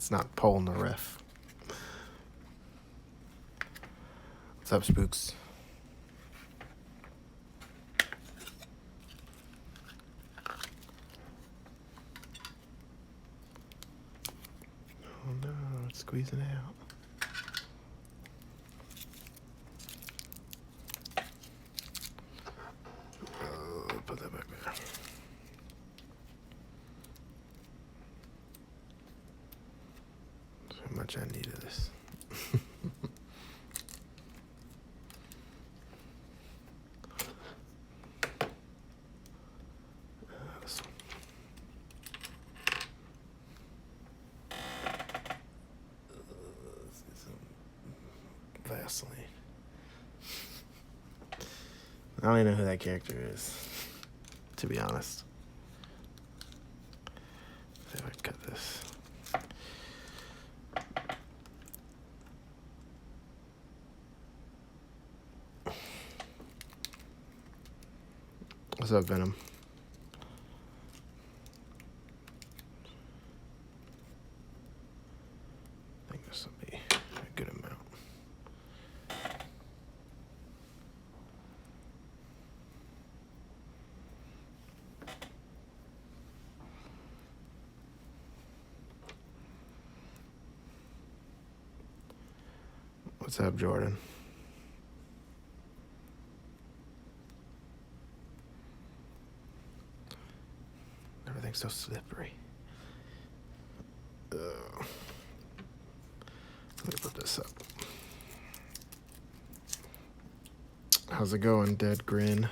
It's not pulling the ref. What's up, spooks? Oh no, it's squeezing out. Put that back there. So much I needed this. This one. Let's get some Vaseline. I don't even know who that character is, to be honest. See if I can cut this. What's up, Venom? I think this will be a good amount. What's up, Jordan? Everything's so slippery. Let me put this up. How's it going, Dead Grin?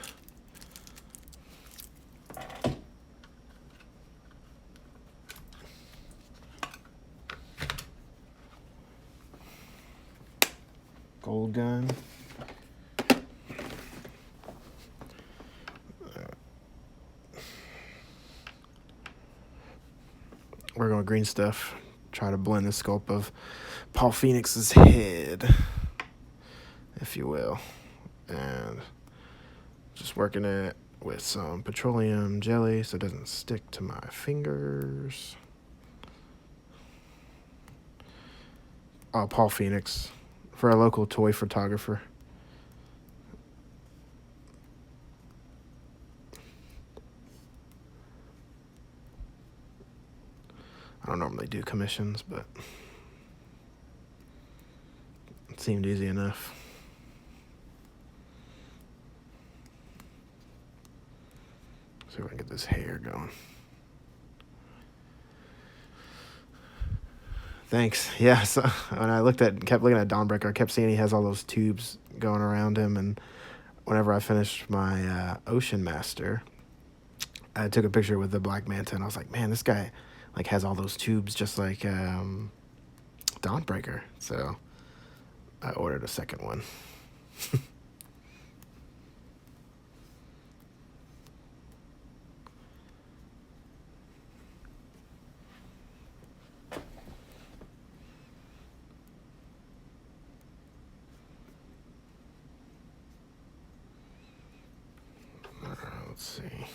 Gold gun. We're going green stuff. Try to blend the sculpt of Paul Phoenix's head, if you will. And just working it with some petroleum jelly so it doesn't stick to my fingers. Paul Phoenix, for a local toy photographer. I don't normally do commissions, but it seemed easy enough. See if I can get this hair going. Thanks. Yeah, so when I kept looking at Dawnbreaker, I kept seeing he has all those tubes going around him, and whenever I finished my Ocean Master, I took a picture with the Black Manta, and I was like, man, this guy like has all those tubes just like Dawnbreaker. So I ordered a second one. Let's see.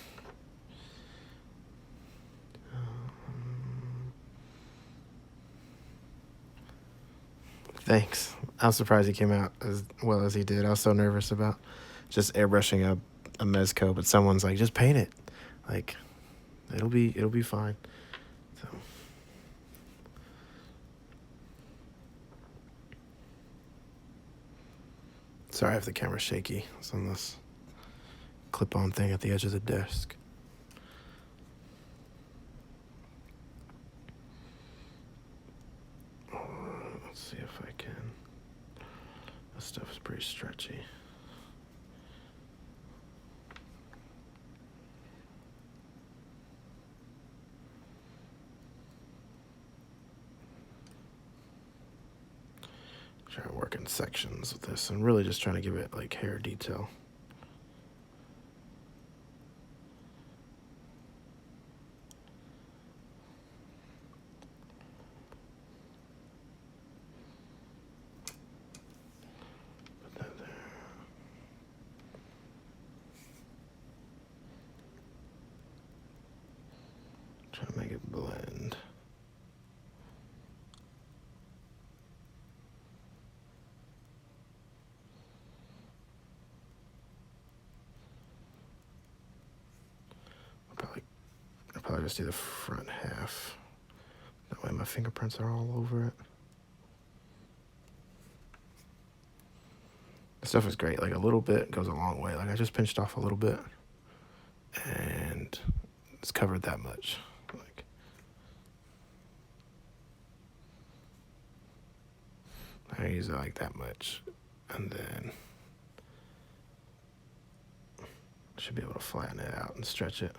Thanks. I was surprised he came out as well as he did. I was so nervous about just airbrushing a Mezco, but someone's like, just paint it. Like, it'll be fine. So. Sorry if the camera's shaky. It's on this clip-on thing at the edge of the desk. Let's see if I can. This stuff is pretty stretchy. Try to work in sections with this and really just trying to give it like hair detail. Put that there. Try to make it blend. just do the front half. That way my fingerprints are all over it. This stuff is great. Like, a little bit goes a long way. Like, I just pinched off a little bit, and it's covered that much. Like, I use it like that much, and then should be able to flatten it out and stretch it.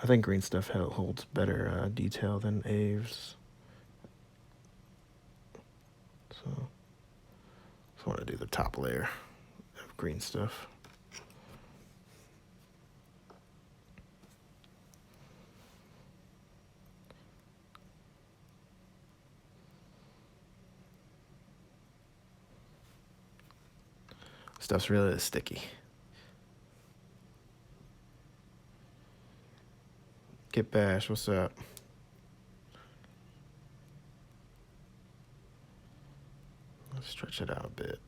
I think green stuff holds better detail than Aves. So, just want to do the top layer of green stuff. Stuff's really sticky. Get Bash, what's up? Let's stretch it out a bit.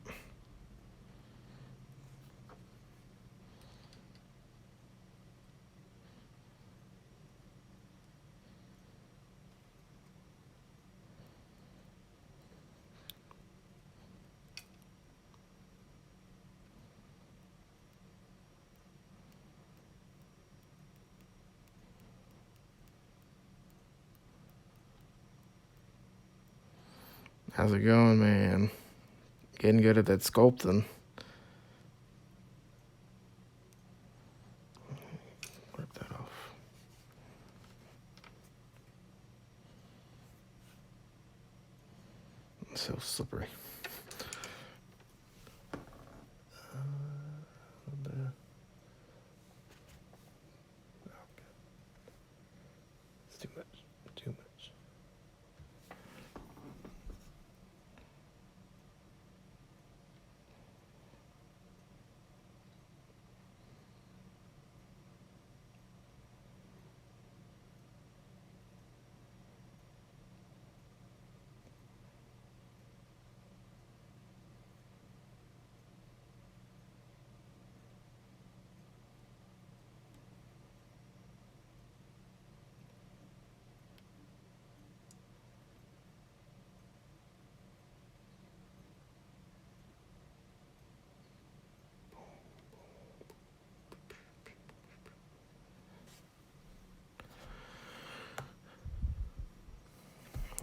How's it going, man? Getting good at that sculpting. Rip that off. It's so slippery. It's too much. Too much.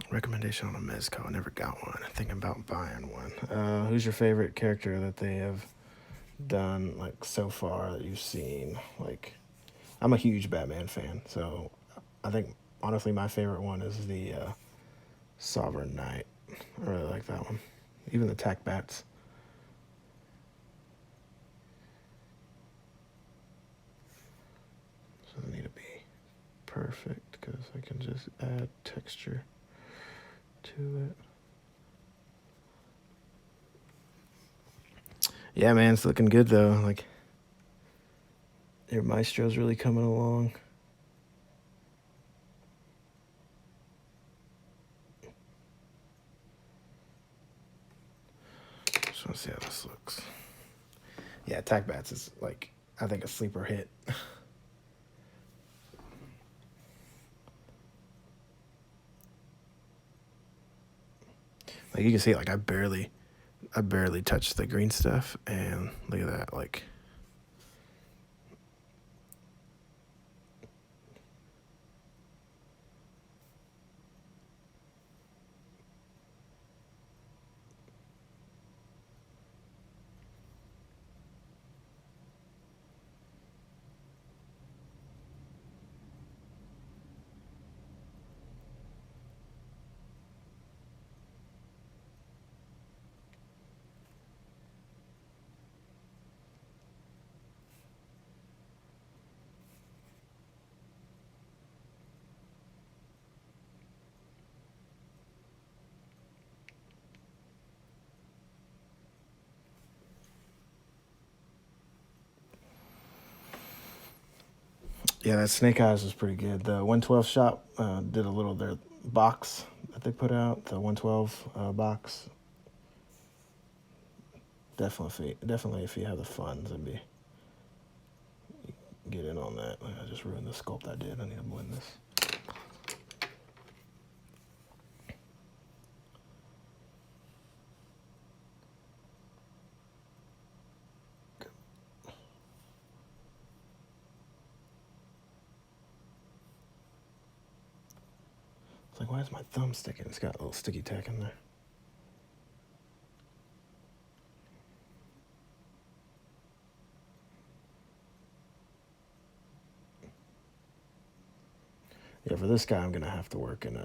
Recommendation on a Mezco. I never got one. I'm thinking about buying one. Who's your favorite character that they have done, like, so far that you've seen? Like, I'm a huge Batman fan, so I think, honestly, my favorite one is the Sovereign Knight. I really like that one. Even the Tac Bats. So they need to be perfect, because I can just add texture to it. Yeah, man, it's looking good though. Like, your Maestro's really coming along. Just want to see how this looks. Yeah, Tac Bats is, like, I think a sleeper hit. Like, you can see, like, I barely touched the green stuff, and look at that, like, Yeah, that Snake Eyes was pretty good. The 112 shop did a little their box that they put out, the 112 box. Definitely, if you have the funds, it'd be get in on that. I just ruined the sculpt I did. I need to blend this. It's like, why is my thumb sticking? It's got a little sticky tack in there. Yeah, for this guy, I'm gonna have to work in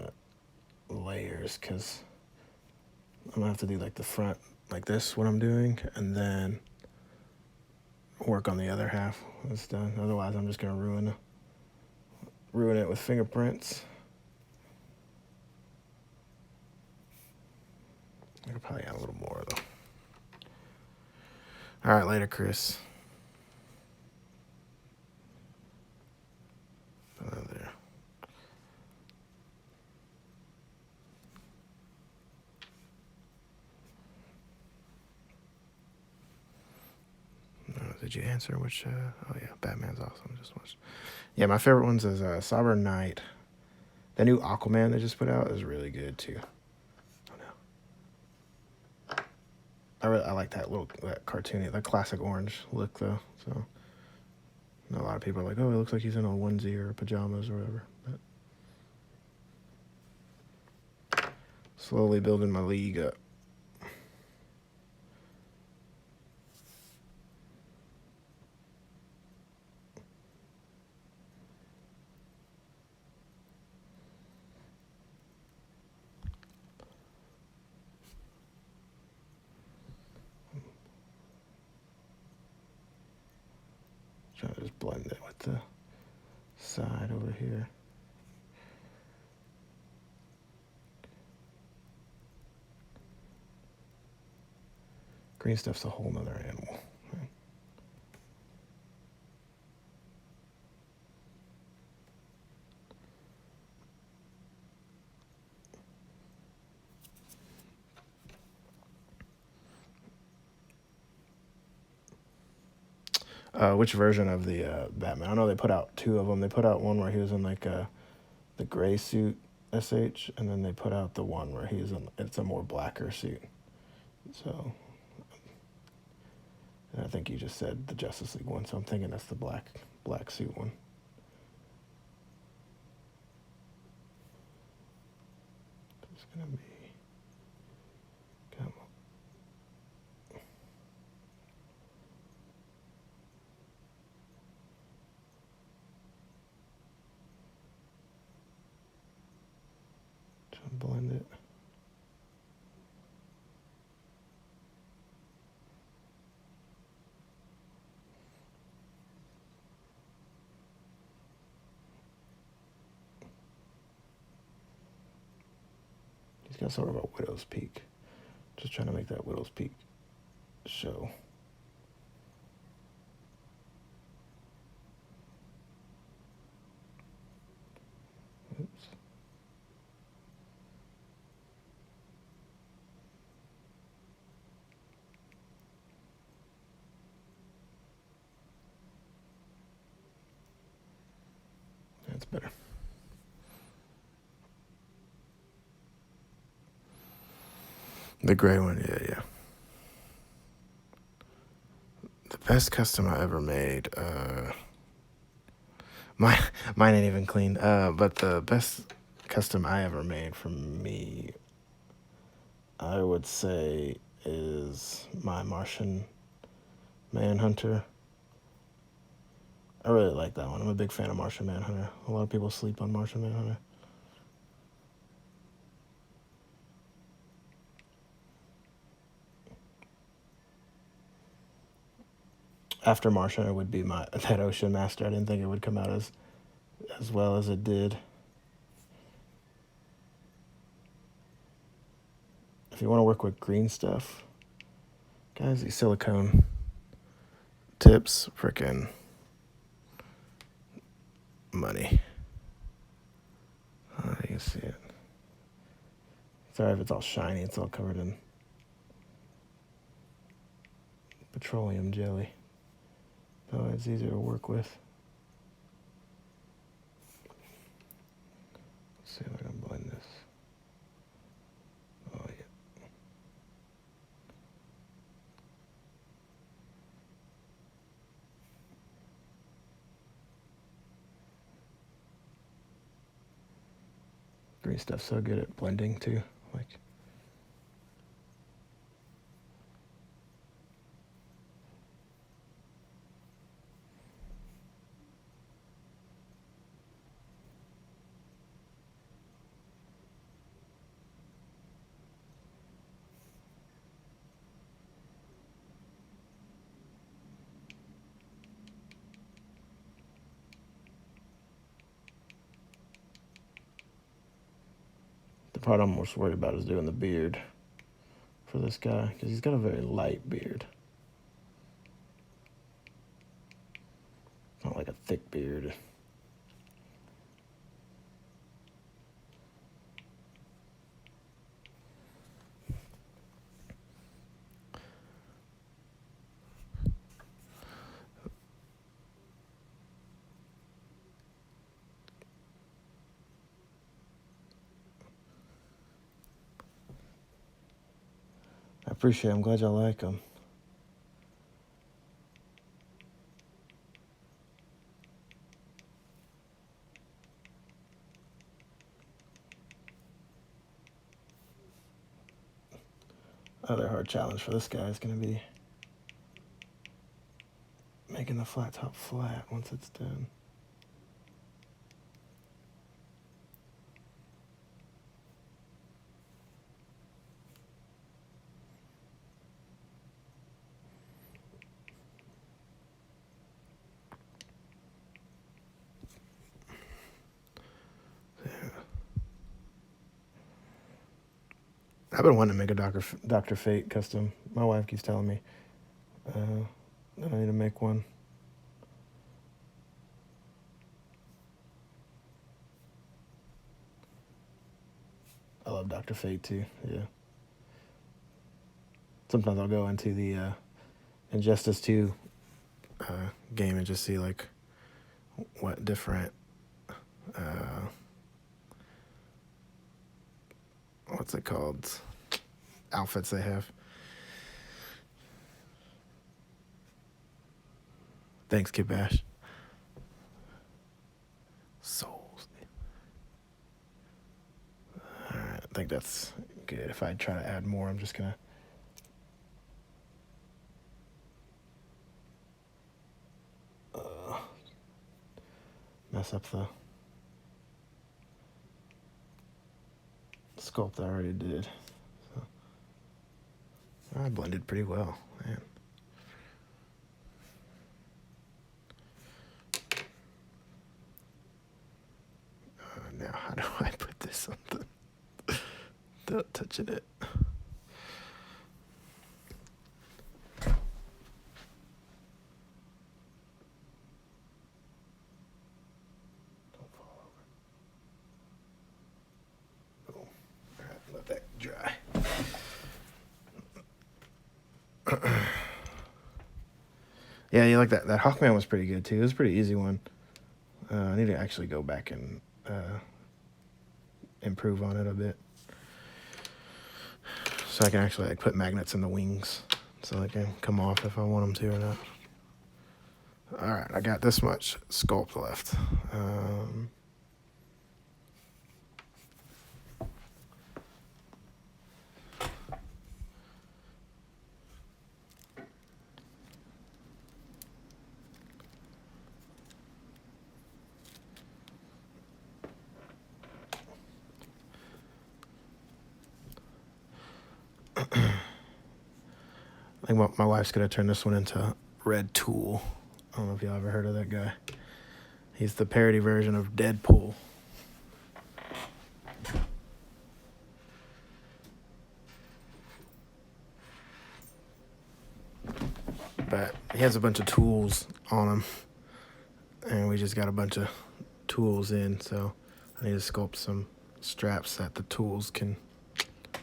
layers because I'm gonna have to do like the front like this, what I'm doing, and then work on the other half when it's done. Otherwise, I'm just gonna ruin it with fingerprints. I could probably add a little more though. All right, later, Chris. There. Did you answer which? Oh yeah, Batman's awesome. Just watched. Yeah, my favorite ones is Sovereign Knight. The new Aquaman they just put out is really good too. Oh no. I like that cartoony, that classic orange look though. So a lot of people are like, oh, it looks like he's in a onesie or pajamas or whatever. But slowly building my league up. Trying to just blend it with the side over here. Green stuff's a whole nother animal. Which version of the Batman? I know they put out two of them. They put out one where he was in like the gray suit SH, and then they put out the one where he's in it's a more blacker suit. So, and I think you just said the Justice League one, so I'm thinking that's the black suit one. It's gonna be. Come on. Try to blend it. He's got sort of a widow's peak. Just trying to make that widow's peak show. Oops. That's better. The gray one, yeah. The best custom I ever made. Mine ain't even clean. But the best custom I ever made from me, I would say, is my Martian Manhunter. I really like that one. I'm a big fan of Martian Manhunter. A lot of people sleep on Martian Manhunter. After Martian, it would be that Ocean Master. I didn't think it would come out as well as it did. If you want to work with green stuff, guys, these silicone tips, freaking money. Oh, you can see it. Sorry if it's all shiny. It's all covered in petroleum jelly. Oh, it's easier to work with. Let's see if I can blend this. Oh, yeah. Green stuff's so good at blending too. Like, the part I'm most worried about is doing the beard for this guy, because he's got a very light beard. Not like a thick beard. I appreciate it. I'm glad y'all like them. Other hard challenge for this guy is going to be making the flat top flat once it's done. I've been wanting to make a Dr. Fate custom. My wife keeps telling me that I need to make one. I love Dr. Fate too, yeah. Sometimes I'll go into the Injustice 2 game and just see like what different what's it called, outfits they have. Thanks, Kid Bash. Souls. Alright, I think that's good. If I try to add more, I'm just gonna mess up the sculpt I already did. So, I blended pretty well, man. Now, how do I put this on without touching it? Yeah, you like that. That Hawkman was pretty good too. It was a pretty easy one. I need to actually go back and improve on it a bit, so I can actually like put magnets in the wings, so they can come off if I want them to or not. All right, I got this much sculpt left. I think my wife's gonna turn this one into Red Tool. I don't know if y'all ever heard of that guy. He's the parody version of Deadpool. But he has a bunch of tools on him, and we just got a bunch of tools in, so I need to sculpt some straps that the tools can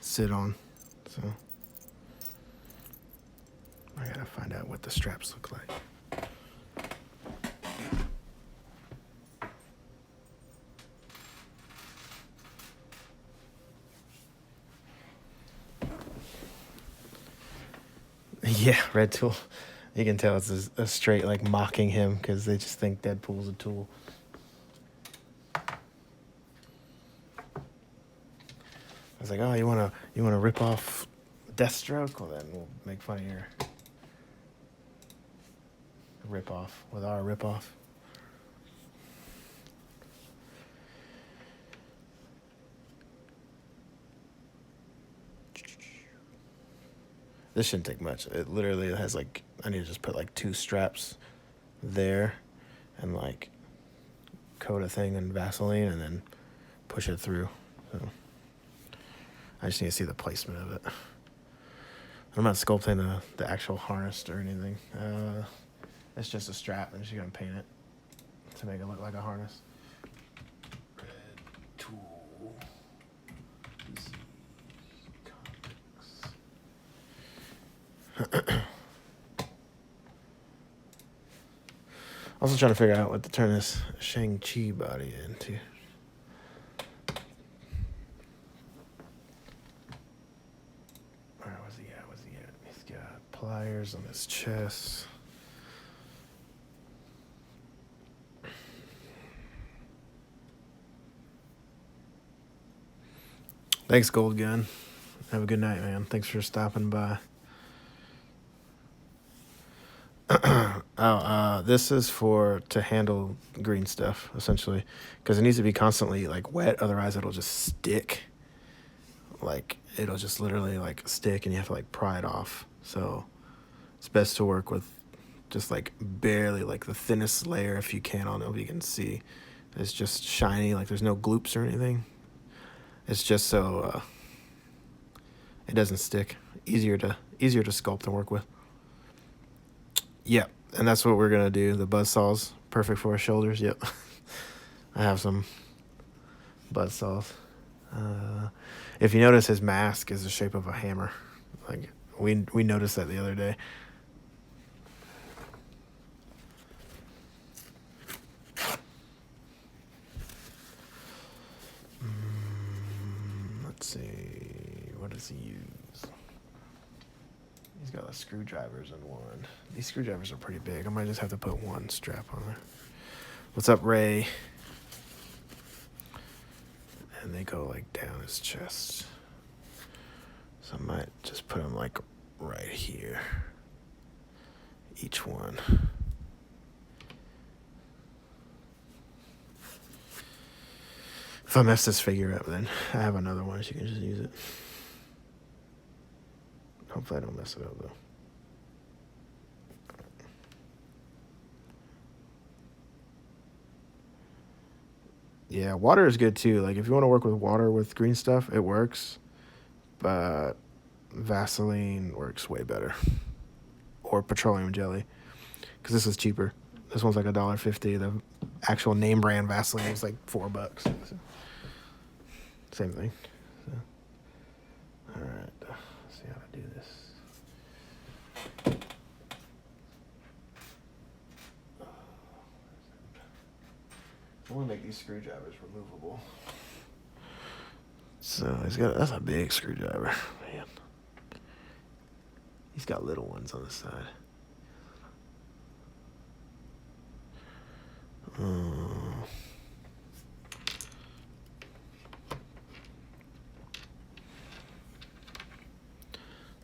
sit on. So I gotta find out what the straps look like. Yeah, red tool. You can tell it's a straight like mocking him because they just think Deadpool's a tool. I was like, oh, you wanna rip off Deathstroke? Well, then we'll make fun of your rip off with our rip off. This shouldn't take much. It literally has like, I need to just put like 2 straps there and like coat a thing in Vaseline and then push it through. So I just need to see the placement of it. I'm not sculpting the actual harness or anything. It's just a strap and she's gonna paint it to make it look like a harness. Red tool. Also trying to figure out what to turn this Shang-Chi body into. Where was he at? He's got pliers on his chest. Thanks, Gold Gun. Have a good night, man. Thanks for stopping by. This is to handle green stuff, essentially, because it needs to be constantly like wet, otherwise it'll just stick. Like it'll just literally like stick, and you have to like pry it off. So it's best to work with just like barely like the thinnest layer if you can on it. If you can see, it's just shiny, like there's no gloops or anything. It's just so it doesn't stick. Easier to sculpt and work with. Yep, and that's what we're gonna do. The buzzsaws, perfect for our shoulders. Yep, I have some buzzsaws. If you notice, his mask is the shape of a hammer. Like we noticed that the other day. Let's see, what does he use? He's got screwdrivers in one. These screwdrivers are pretty big. I might just have to put one strap on there. What's up, Ray? And they go like down his chest. So I might just put them like right here. Each one. If I mess this figure up, then I have another one, so you can just use it. Hopefully I don't mess it up, though. Yeah, water is good, too. Like, if you want to work with water with green stuff, it works. But Vaseline works way better. Or petroleum jelly. Because this is cheaper. This one's like $1.50. The actual name brand Vaseline was like $4. So, same thing. So, all right. Let's see how to do this. I want to make these screwdrivers removable. So that's a big screwdriver, man. He's got little ones on the side.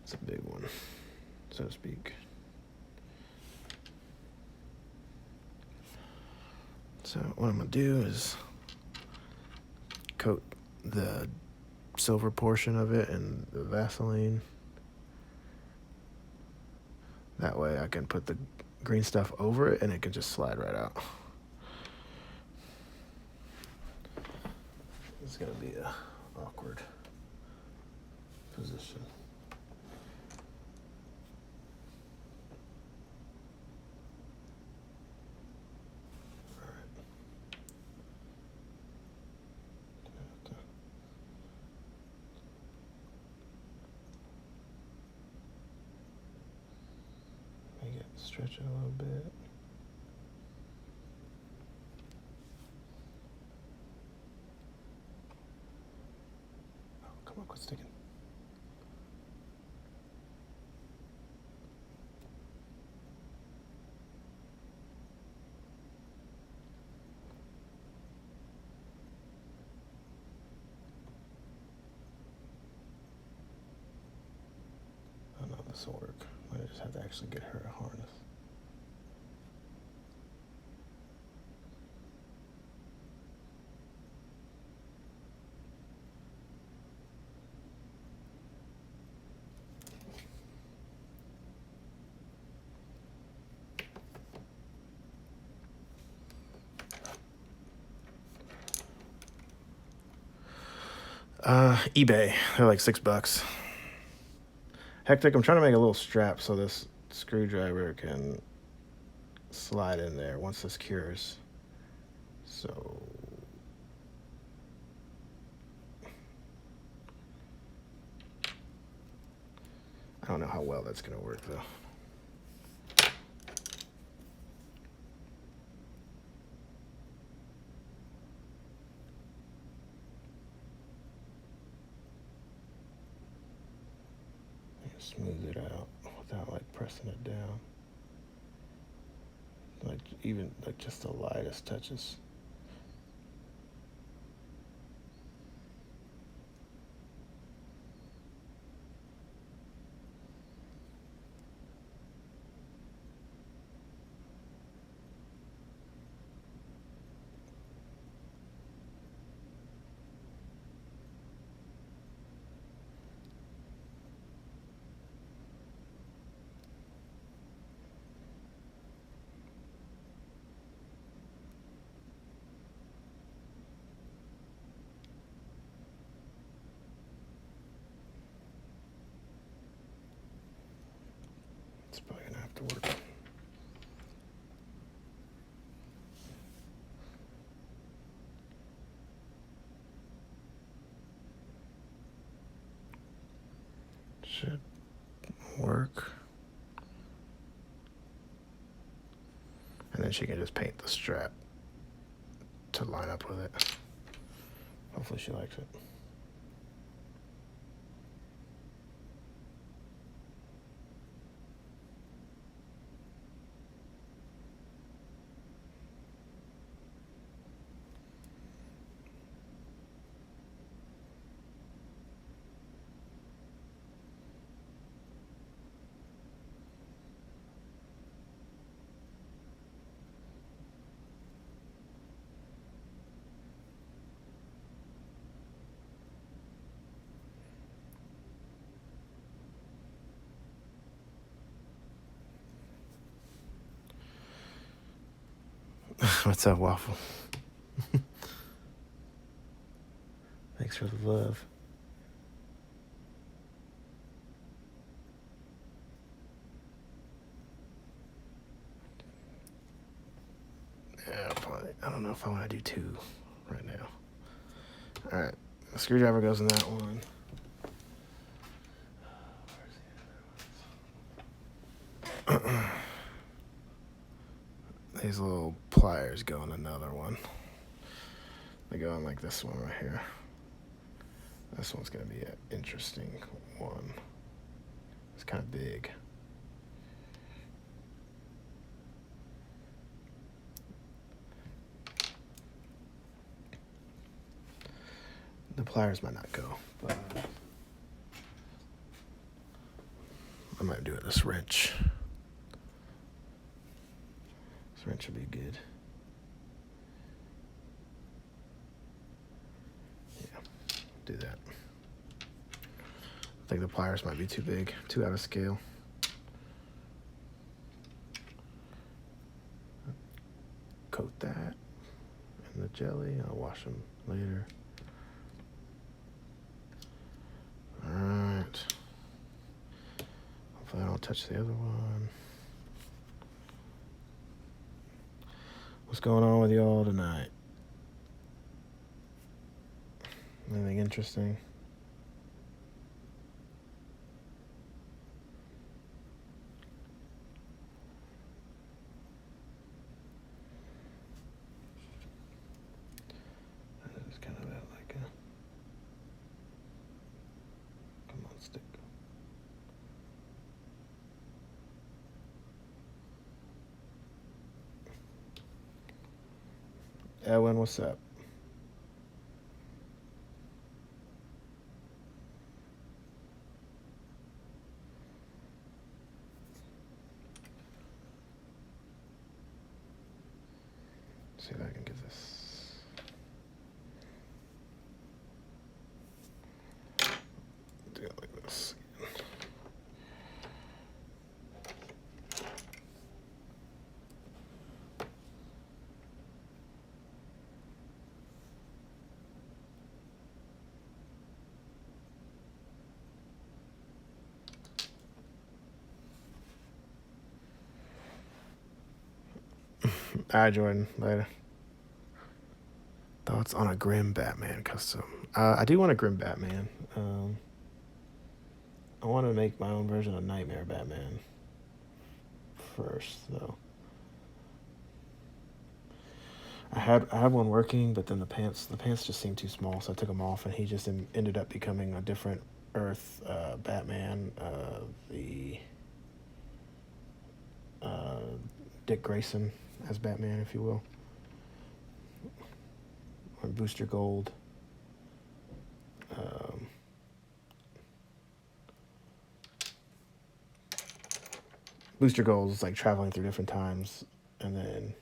It's a big one, so to speak. So what I'm going to do is coat the silver portion of it in the Vaseline. That way I can put the green stuff over it and it can just slide right out. It's going to be a awkward position. Stretch it a little bit. Oh, come on, quit sticking. Oh no, this will work. I just have to actually get her a harness. eBay. They're like $6. Hectic, I'm trying to make a little strap so this screwdriver can slide in there once this cures. So I don't know how well that's going to work though. Smooth it out without like pressing it down. Like even like just the lightest touches. It's probably gonna have to work. Should work. And then she can just paint the strap to line up with it. Hopefully she likes it. What's up, Waffle? Thanks for the love. Yeah, probably. I don't know if I want to do 2 right now. All right, the screwdriver goes in that one. These little pliers go in another one. They go in like this one right here. This one's gonna be an interesting one. It's kind of big. The pliers might not go, but I might do it this wrench. This wrench would be good. Yeah, do that. I think the pliers might be too big, too out of scale. Coat that in the jelly. I'll wash them later. Alright. Hopefully I don't touch the other one. What's going on with y'all tonight? Anything interesting? Ellen, what's up? Let's see if I can get this. Do it like this. All right, Jordan. Later. Thoughts on a Grim Batman custom? I do want a Grim Batman. I want to make my own version of Nightmare Batman first, though. I had one working, but then the pants just seemed too small, so I took them off, and he just ended up becoming a different Earth Batman. The Dick Grayson as Batman, if you will, or Booster Gold. Booster Gold is like traveling through different times, and then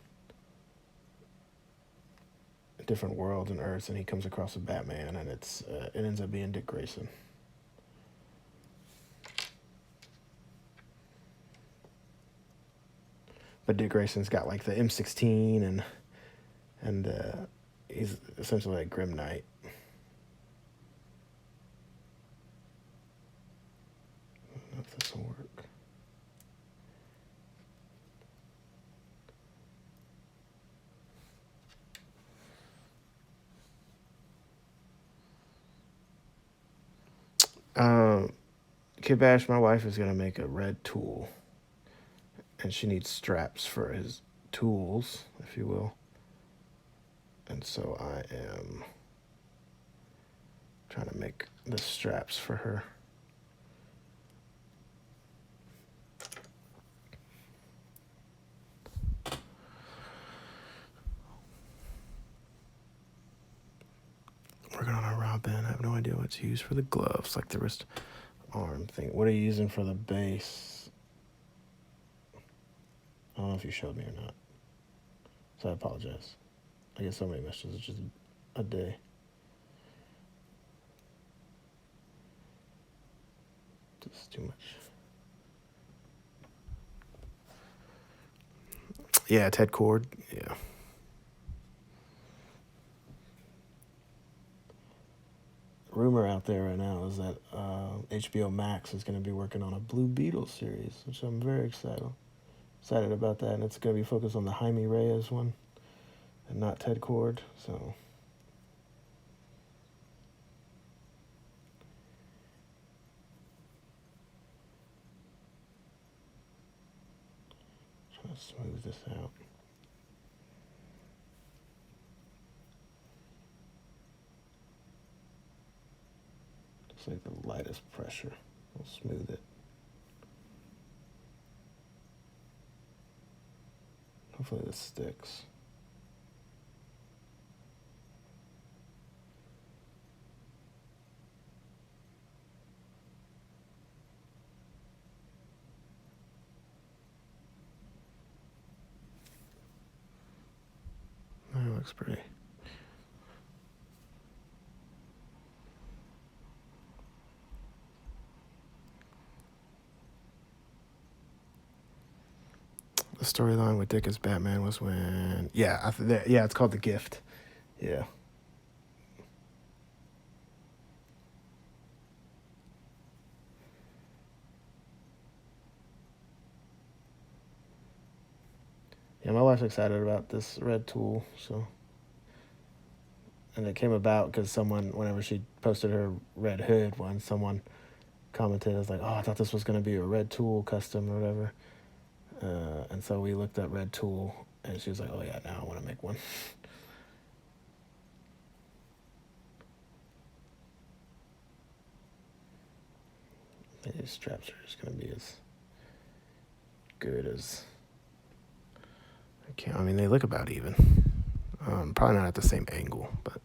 different worlds and Earths, and he comes across a Batman, and it ends up being Dick Grayson. But Dick Grayson's got like the M16, and he's essentially like Grim Knight. I don't know if this will work. Kid Bash, my wife is gonna make a red tool, and she needs straps for his tools, if you will. And so I am trying to make the straps for her. Working on a Robin. I have no idea what to use for the gloves, like the wrist arm thing. What are you using for the base? I don't know if you showed me or not, so I apologize. I get so many messages just a day. This is too much. Yeah, Ted Cord. Yeah. Rumor out there right now is that HBO Max is going to be working on a Blue Beetle series, which I'm very excited about that, and it's going to be focused on the Jaime Reyes one and not Ted Cord. So trying to smooth this out. Just like the lightest pressure will smooth it. Hopefully this sticks. That looks pretty. The storyline with Dick as Batman was when, it's called The Gift. Yeah. Yeah, my wife's excited about this red tool, so. And it came about because someone, whenever she posted her Red Hood one, someone commented, was like, oh, I thought this was going to be a red tool custom or whatever. And so we looked at red tool, and she was like, oh, yeah, now I want to make one. These straps are just going to be as good as I can. I mean, they look about even. Probably not at the same angle, but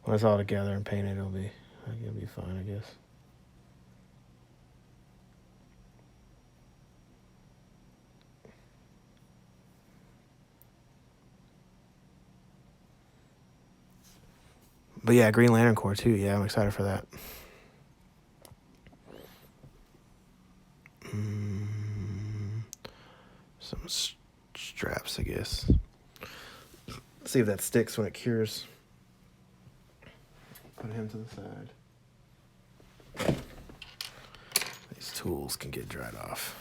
when it's all together and painted, it'll be fine, I guess. But yeah, Green Lantern Corps too. Yeah, I'm excited for that. Some straps, I guess. See if that sticks when it cures. Put him to the side. These tools can get dried off.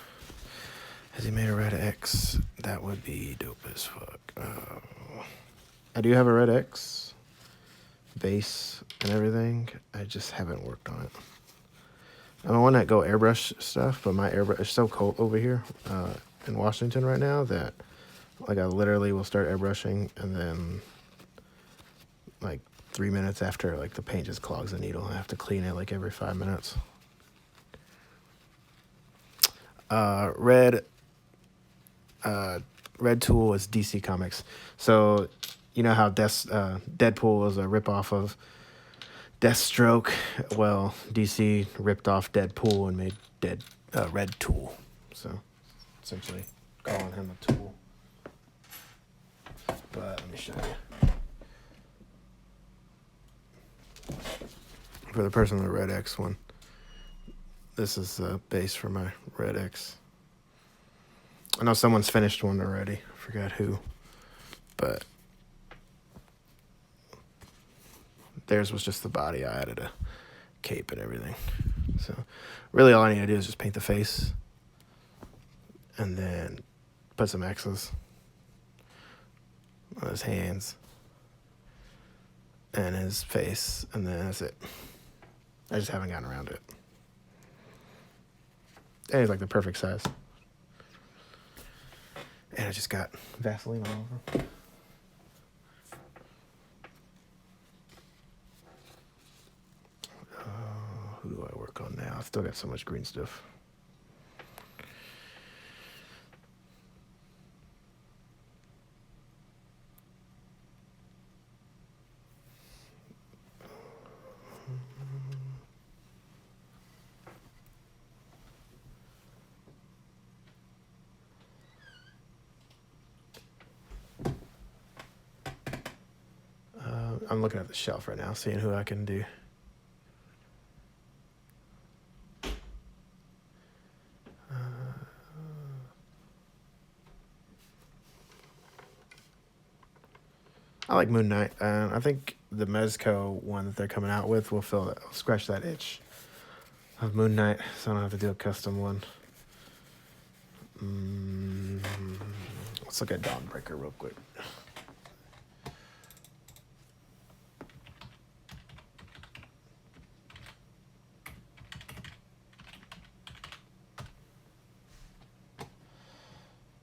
Has he made a red X? That would be dope as fuck. I do have a red X base and everything. I just haven't worked on it. I don't want to go airbrush stuff, but my airbrush is so cold over here in Washington right now that like I literally will start airbrushing and then like 3 minutes after like the paint just clogs the needle. I have to clean it like every 5 minutes. Red tool is DC Comics. So you know how Deadpool was a ripoff of Deathstroke? Well, DC ripped off Deadpool and made Red Tool. So essentially calling him a tool. But let me show you. For the person with the Red X one, this is the base for my Red X. I know someone's finished one already. I forgot who. But theirs was just the body. I added a cape and everything. So really all I need to do is just paint the face and then put some X's on his hands and his face, and then that's it. I just haven't gotten around to it. And he's like the perfect size. And I just got Vaseline all over. Who do I work on now? I still got so much green stuff. I'm looking at the shelf right now, seeing who I can do. I like Moon Knight. I think the Mezco one that they're coming out with will scratch that itch of Moon Knight, so I don't have to do a custom one. Let's look at Dawnbreaker real quick.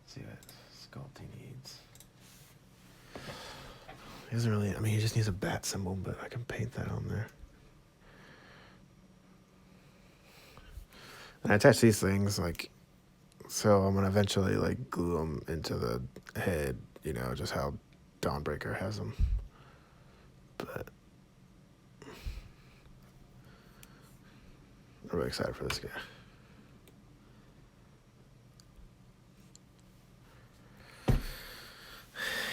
See what sculpt he needs. He doesn't really, I mean, he just needs a bat symbol, but I can paint that on there. And I attach these things, like, so I'm gonna eventually, like, glue them into the head, you know, just how Dawnbreaker has them. But I'm really excited for this guy.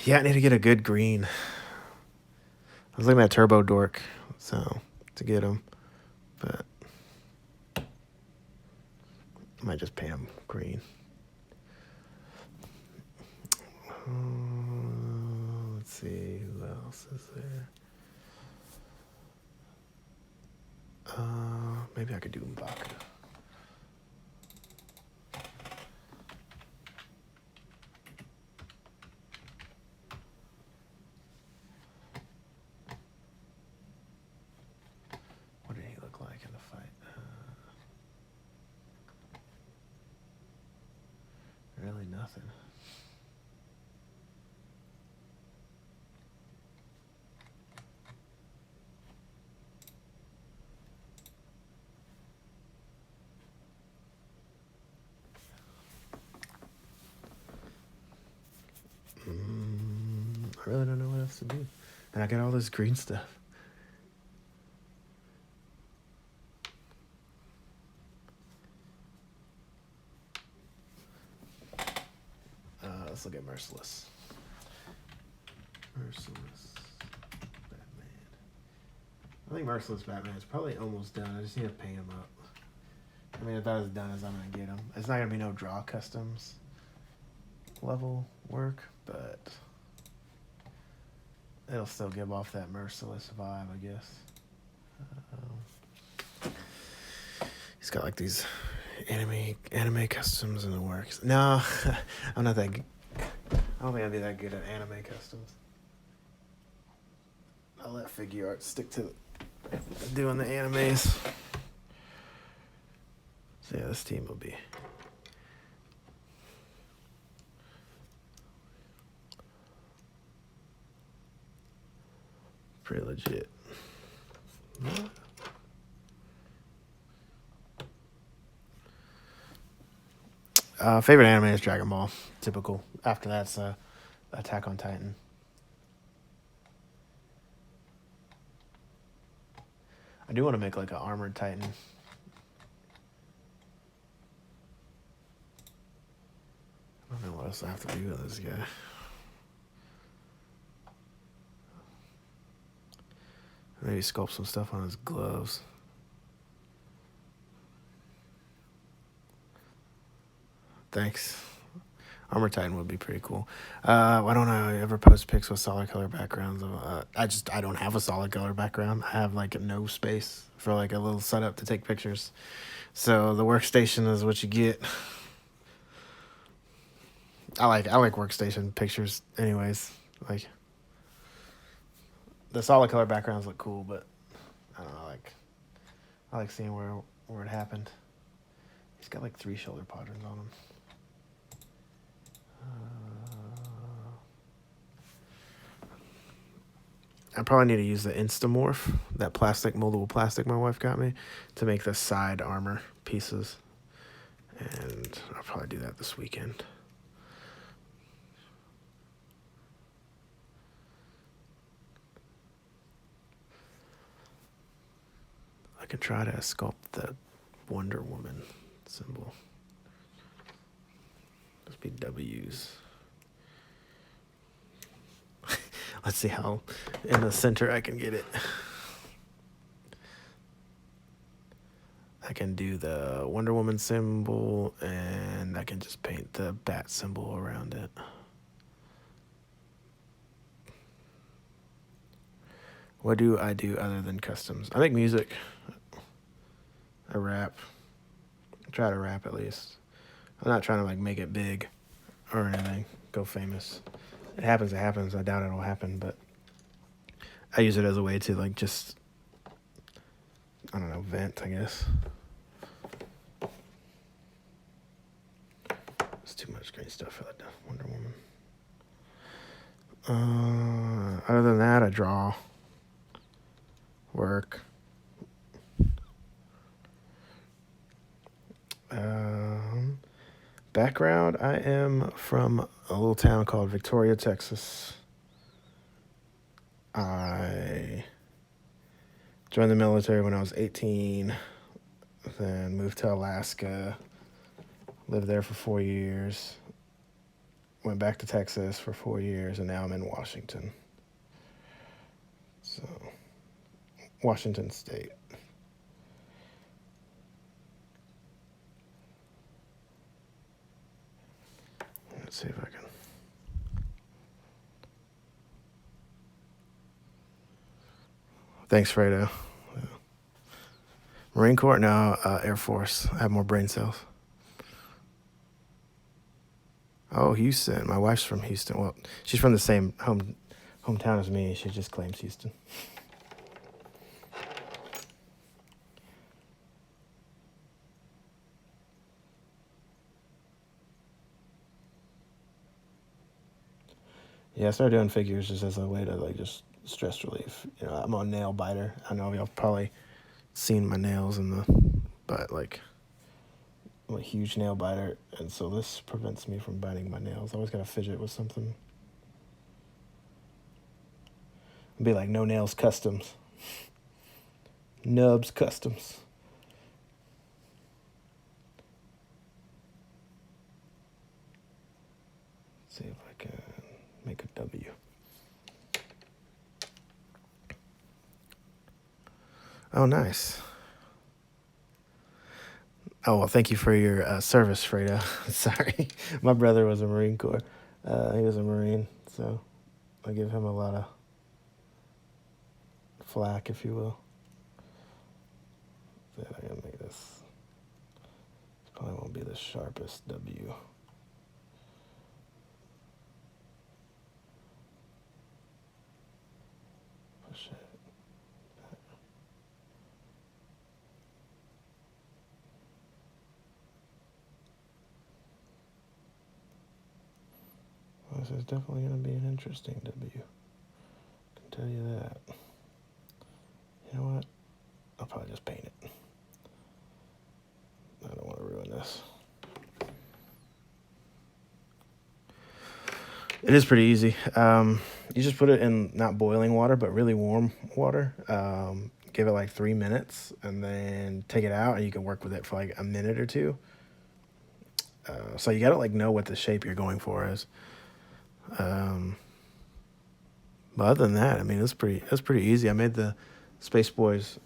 Yeah, I need to get a good green. I was looking at Turbo Dork, so to get him, but I might just paint him green. Let's see, who else is there? Maybe I could do M'Baku. What did he look like in the fight? Really nothing. I really don't know what else to do. And I got all this green stuff. Let's look at Merciless. Merciless Batman. I think Merciless Batman is probably almost done. I just need to paint him up. I mean, about as done as I'm going to get him. It's not going to be no draw customs level work, but it'll still give off that Merciless vibe, I guess. He's got like these anime customs in the works. No, I'm not that good. I don't think I'd be that good at anime customs. I'll let figure art stick to doing the animes. So yeah, this team will be pretty legit. Favorite anime is Dragon Ball. Typical. After that's Attack on Titan. I do want to make like an armored Titan. I don't know what else I have to do with this guy. Maybe sculpt some stuff on his gloves. Thanks. Armor Titan would be pretty cool. Why don't I ever post pics with solid color backgrounds? I don't have a solid color background. I have like no space for like a little setup to take pictures. So the workstation is what you get. I like workstation pictures anyways. Like the solid color backgrounds look cool, but I don't know, I like seeing where it happened. He's got like 3 shoulder patterns on him. I probably need to use the Instamorph, that moldable plastic my wife got me, to make the side armor pieces. And I'll probably do that this weekend. I could try to sculpt the Wonder Woman symbol. Just be W's. Let's see how in the center I can get it. I can do the Wonder Woman symbol, and I can just paint the bat symbol around it. What do I do other than customs? I make music. I rap. I try to rap at least. I'm not trying to like make it big or anything, go famous. It happens, I doubt it'll happen, but I use it as a way to like just, I don't know, vent, I guess. It's too much great stuff for that Wonder Woman. Other than that, I draw, work. Background, I am from a little town called Victoria, Texas. I joined the military when I was 18, then moved to Alaska, lived there for 4 years, went back to Texas for 4 years, and now I'm in Washington. So, Washington State. Let's see if I can. Thanks, Fredo. Yeah. Marine Corps? No, Air Force. I have more brain cells. Oh, Houston. My wife's from Houston. Well, she's from the same hometown as me. She just claims Houston. Yeah, I started doing figures just as a way to like just stress relief. You know, I'm a nail biter. I know y'all probably seen my nails but like I'm a huge nail biter, and so this prevents me from biting my nails. I always gotta fidget with something. Be like No Nails Customs. Nubs Customs. See if I can make a W. Oh, nice. Oh, well, thank you for your service, Fredo. Sorry. My brother was a Marine Corps. He was a Marine, so I give him a lot of flack, if you will. See if I can make this. This probably won't be the sharpest W. Push it. Well, this is definitely going to be an interesting W. I can tell you that. You know what? I'll probably just paint it. I don't want to ruin this. It is pretty easy. You just put it in not boiling water, but really warm water. Give it like 3 minutes, and then take it out, and you can work with it for like a minute or two. So you gotta like know what the shape you're going for is. But other than that, I mean, it's pretty easy. I made the Space Boys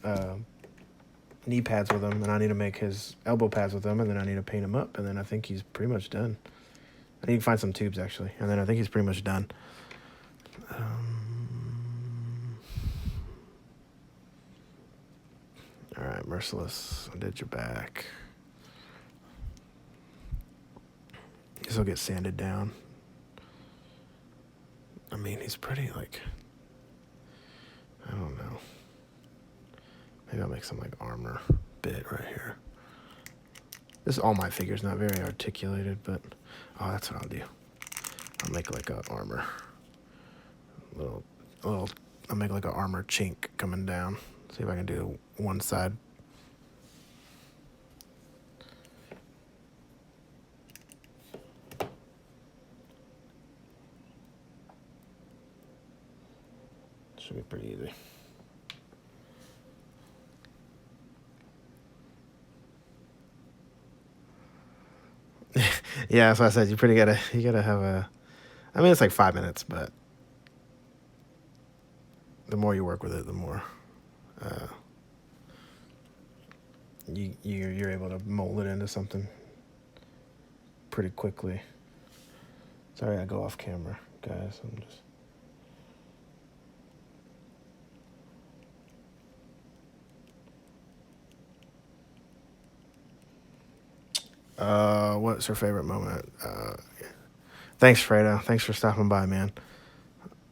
knee pads with him, and I need to make his elbow pads with them, and then I need to paint him up, and then I think he's pretty much done. I need to find some tubes, actually, and then I think he's pretty much done. All right, Merciless, I did your back. This will get sanded down. I mean, he's pretty, like, I don't know. Maybe I'll make some, like, armor bit right here. This is all my figures, not very articulated, but, oh, that's what I'll do. I'll make, like, a armor. I'll make, like, a armor chink coming down. See if I can do one side. Should be pretty easy. Yeah, that's what I said. You gotta have a. I mean, it's like 5 minutes, but the more you work with it, the more you're able to mold it into something pretty quickly. Sorry, I go off camera, guys. I'm just. What's her favorite moment? Thanks, Fredo. Thanks for stopping by, man.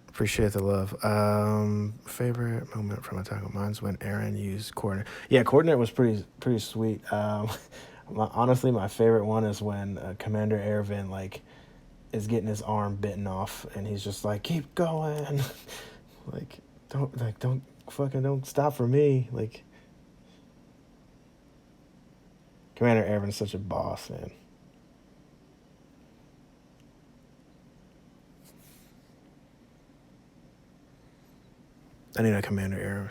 Appreciate the love. Favorite moment from Attack on Mine's when Aaron used coordinate. Yeah, coordinate was pretty sweet. Honestly, my favorite one is when Commander Ervin like is getting his arm bitten off, and he's just like, "Keep going, don't stop for me." Like, Commander Ervin's such a boss, man. I need a Commander Ervin.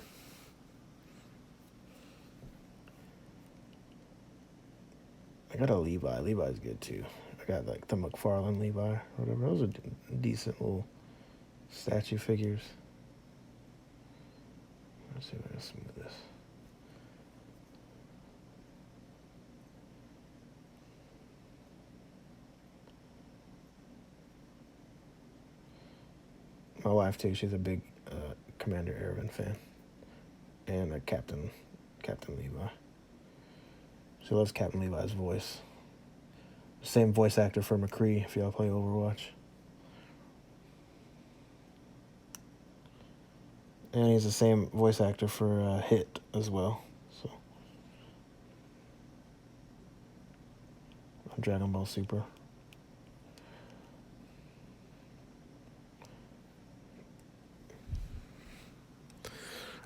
I got a Levi. Levi's good too. I got like the McFarlane Levi or whatever. Those are decent little statue figures. Let's see if I can smooth this. My wife too. She's a big Commander Ervin fan, and a Captain Levi. She loves Captain Levi's voice. Same voice actor for McCree. If y'all play Overwatch, and he's the same voice actor for Hit as well. So, Dragon Ball Super.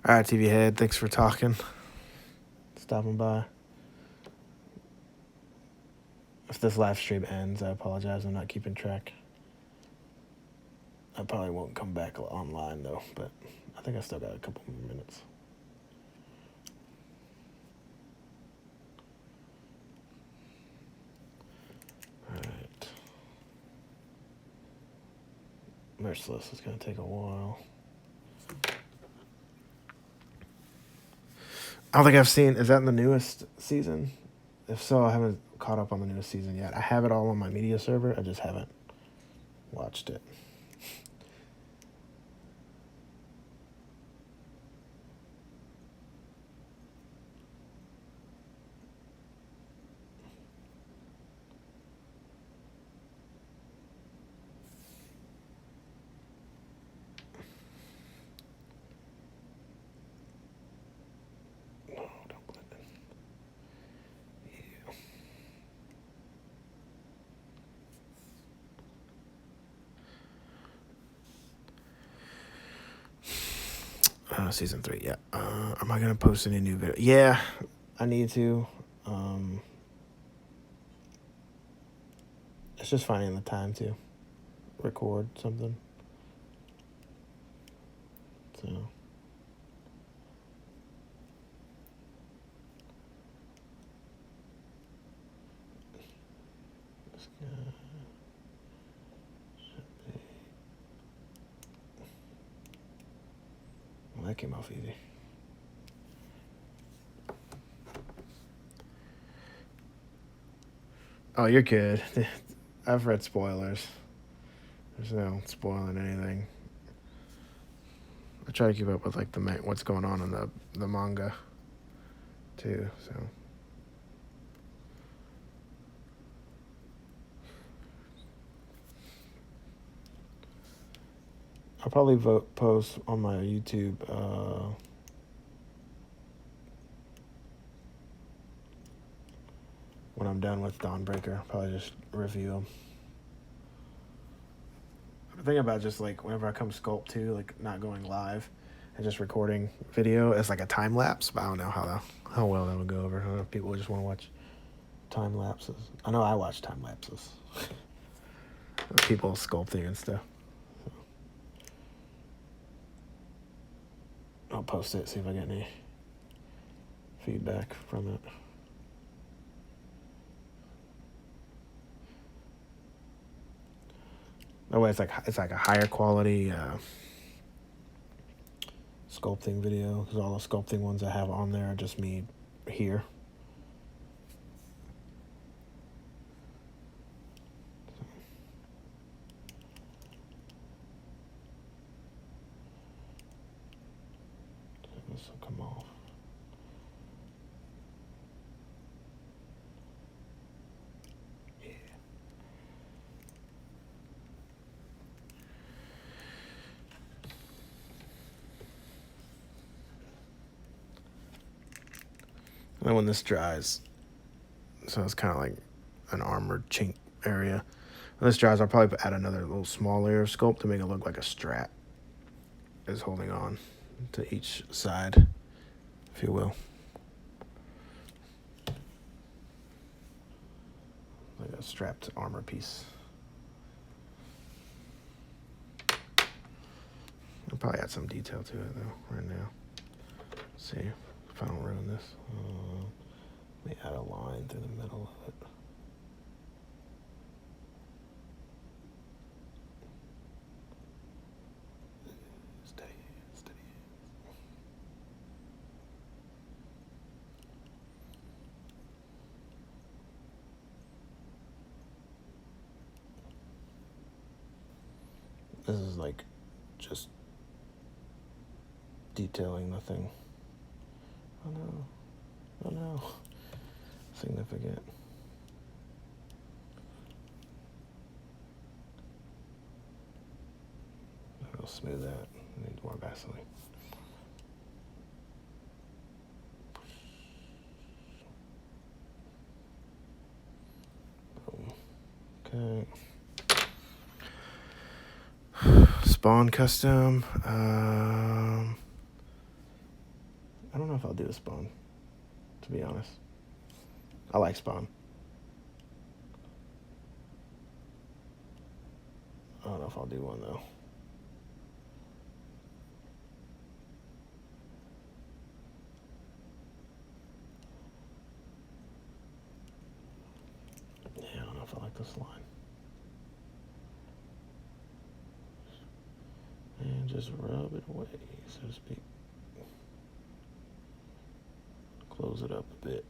All right, TV Head, thanks for talking. Stopping by. If this live stream ends, I apologize. I'm not keeping track. I probably won't come back online, though, but I think I still got a couple more minutes. Alright. Merciless is going to take a while. I don't think I've seen... Is that in the newest season? If so, I haven't caught up on the newest season yet. I have it all on my media server. I just haven't watched it. Season 3, yeah. Am I gonna post any new video? Yeah, I need to. It's just finding the time to record something. So. Well, that came off easy. Oh, you're good. I've read spoilers. There's no spoiling anything. I try to keep up with like what's going on in the manga too. So I'll probably post on my YouTube. When I'm done with Dawnbreaker, probably just review them. I'm thinking about just like whenever I come sculpt too, like not going live and just recording video as like a time lapse. But I don't know how well that would go over. I don't know if people just want to watch time lapses. I know I watch time lapses. People sculpting and stuff. So I'll post it, see if I get any feedback from it. That way, it's like a higher quality sculpting video, because all the sculpting ones I have on there are just me here. So this will come off. And then when this dries, so it's kind of like an armored chink area. When this dries, I'll probably add another little small layer of sculpt to make it look like a strat is holding on to each side, if you will. Like a strapped armor piece. I'll probably add some detail to it though, right now. Let's see if I don't ruin this. Let me add a line through the middle of it. Steady. This is like just detailing the thing. Oh no. Significant. I'll smooth that. I need more Vaseline. Okay. Spawn custom. I don't know if I'll do a spawn, to be honest. I like spawn. I don't know if I'll do one though. this line. And just rub it away, so to speak. Close it up a bit.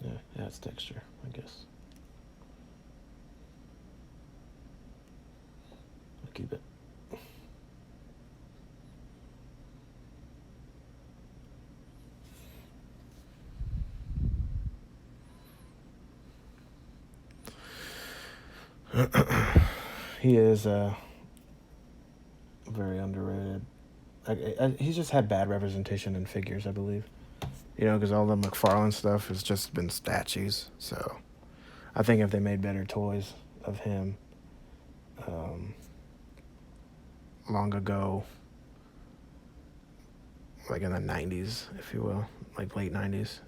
Yeah, adds texture, I guess. I'll keep it. He is very underrated. He's just had bad representation in figures, I believe. You know, because all the McFarlane stuff has just been statues. So I think if they made better toys of him long ago, like in the 90s, if you will, like late 90s.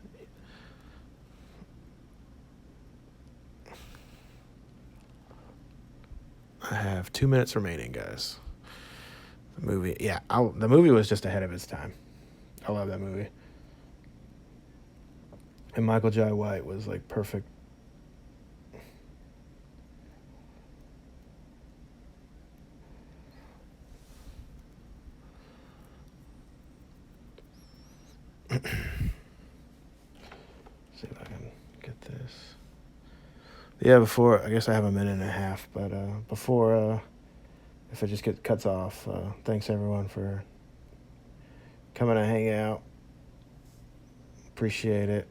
I have 2 minutes remaining, guys. The movie, yeah, the movie was just ahead of its time. I love that movie. And Michael Jai White was like perfect. See if I can get this. Yeah, before, I guess I have a minute and a half, but before, if it just cuts off, thanks everyone for coming to hang out. Appreciate it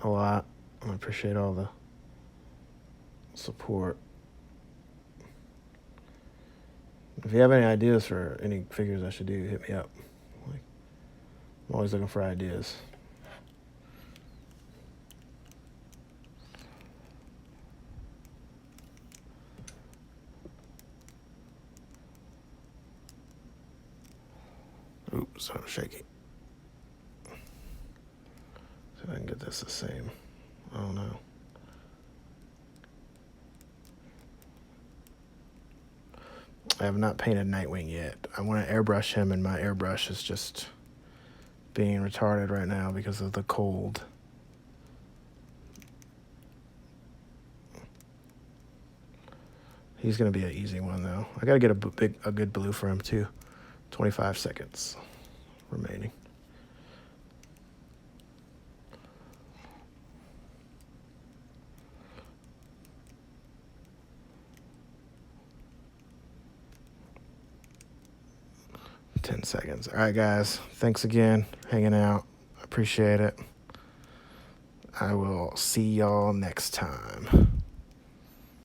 a lot. I appreciate all the support. If you have any ideas for any figures I should do, hit me up. I'm always looking for ideas. Oops, I'm shaky. See if I can get this the same. Oh no. I have not painted Nightwing yet. I want to airbrush him, and my airbrush is just being retarded right now because of the cold. He's going to be an easy one, though. I got to get a good blue for him, too. 25 seconds remaining. Ten seconds. All right, guys. Thanks again. Hanging out. Appreciate it. I will see y'all next time.